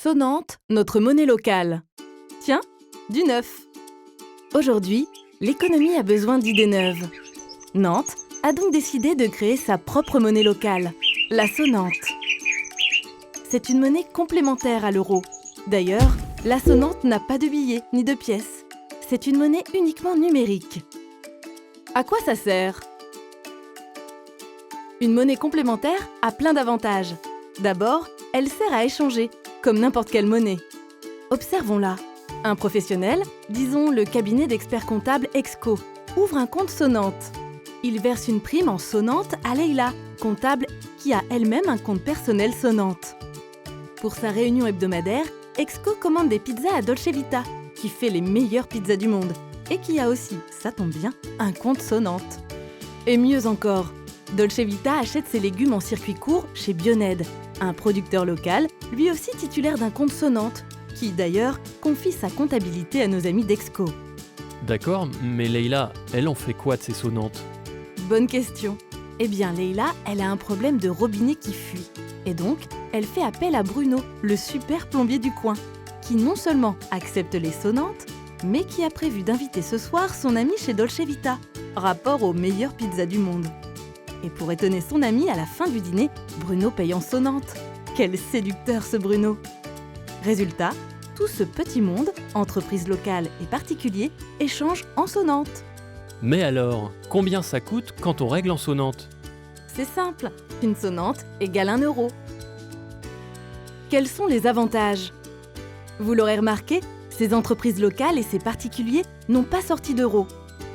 Sonnante, notre monnaie locale. Tiens, du neuf. Aujourd'hui, l'économie a besoin d'idées neuves. Nantes a donc décidé de créer sa propre monnaie locale, la sonnante. C'est une monnaie complémentaire à l'euro. D'ailleurs, la sonnante n'a pas de billets ni de pièces. C'est une monnaie uniquement numérique. À quoi ça sert? Une monnaie complémentaire a plein d'avantages. D'abord, elle sert à échanger, comme n'importe quelle monnaie. Observons-la. Un professionnel, disons le cabinet d'experts comptables Exco, ouvre un compte sonnante. Il verse une prime en sonnante à Leïla, comptable qui a elle-même un compte personnel sonnante. Pour sa réunion hebdomadaire, Exco commande des pizzas à Dolce Vita, qui fait les meilleures pizzas du monde, et qui a aussi, ça tombe bien, un compte sonnante. Et mieux encore, Dolce Vita achète ses légumes en circuit court chez Bioned, un producteur local, lui aussi titulaire d'un compte sonnante, qui d'ailleurs confie sa comptabilité à nos amis d'Exco. D'accord, mais Leïla, elle en fait quoi de ces sonnantes? Bonne question. Eh bien, Leïla, elle a un problème de robinet qui fuit. Et donc, elle fait appel à Bruno, le super plombier du coin, qui non seulement accepte les sonnantes, mais qui a prévu d'inviter ce soir son ami chez Dolce Vita, rapport aux meilleures pizzas du monde. Et pour étonner son ami, à la fin du dîner, Bruno paye en sonnante. Quel séducteur ce Bruno! Résultat, tout ce petit monde, entreprises locales et particuliers, échange en sonnante. Mais alors, combien ça coûte quand on règle en sonnante? C'est simple, une sonnante égale 1 euro. Quels sont les avantages? Vous l'aurez remarqué, ces entreprises locales et ces particuliers n'ont pas sorti d'euros.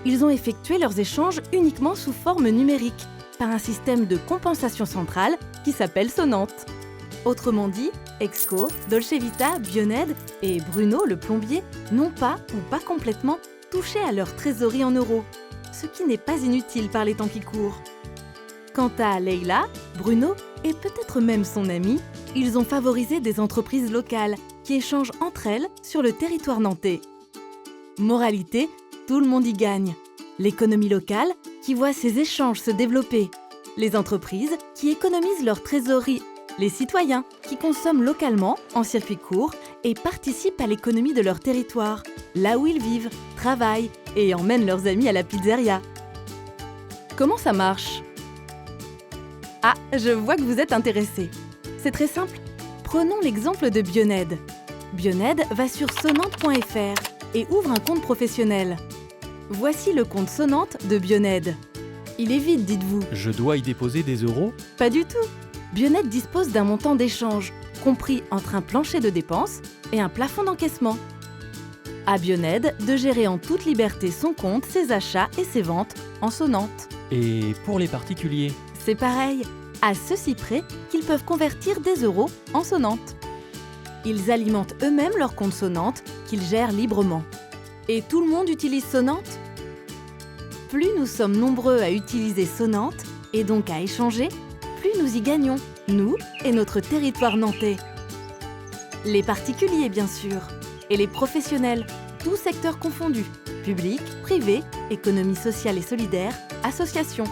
Ils ont effectué leurs échanges uniquement sous forme numérique, par un système de compensation centrale qui s'appelle sonnante. Autrement dit, Exco, Dolce Vita, Bioned et Bruno, le plombier, n'ont pas ou pas complètement touché à leur trésorerie en euros, ce qui n'est pas inutile par les temps qui courent. Quant à Leïla, Bruno et peut-être même son ami, ils ont favorisé des entreprises locales qui échangent entre elles sur le territoire nantais. Moralité, tout le monde y gagne. L'économie locale qui voit ses échanges se développer, les entreprises qui économisent leur trésorerie, les citoyens qui consomment localement en circuit court et participent à l'économie de leur territoire, là où ils vivent, travaillent et emmènent leurs amis à la pizzeria. Comment ça marche? Ah, je vois que vous êtes intéressés. C'est très simple. Prenons l'exemple de Bioned. Bioned va sur sonnante.fr et ouvre un compte professionnel. Voici le compte sonnante de Bioned. Il est vide, dites-vous. Je dois y déposer des euros? Pas du tout. Bioned dispose d'un montant d'échange, compris entre un plancher de dépenses et un plafond d'encaissement. À Bioned de gérer en toute liberté son compte, ses achats et ses ventes en sonnante. Et pour les particuliers? C'est pareil, à ceci près qu'ils peuvent convertir des euros en sonnante. Ils alimentent eux-mêmes leur compte sonnante qu'ils gèrent librement. Et tout le monde utilise sonnante? Plus nous sommes nombreux à utiliser sonnante, et donc à échanger, plus nous y gagnons, nous et notre territoire nantais. Les particuliers, bien sûr, et les professionnels, tous secteurs confondus, public, privé, économie sociale et solidaire, associations.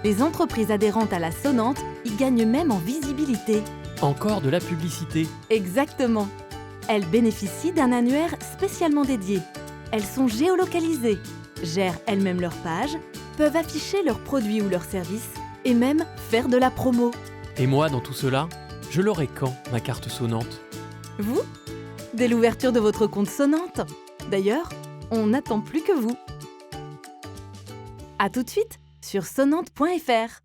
Les entreprises adhérentes à la sonnante y gagnent même en visibilité. Encore de la publicité? Exactement. Elles bénéficient d'un annuaire spécialement dédié. Elles sont géolocalisées, gèrent elles-mêmes leurs pages, peuvent afficher leurs produits ou leurs services et même faire de la promo. Et moi, dans tout cela, je l'aurai quand, ma carte sonnante? Vous? Dès l'ouverture de votre compte sonnante. D'ailleurs, on n'attend plus que vous. À tout de suite sur sonnante.fr.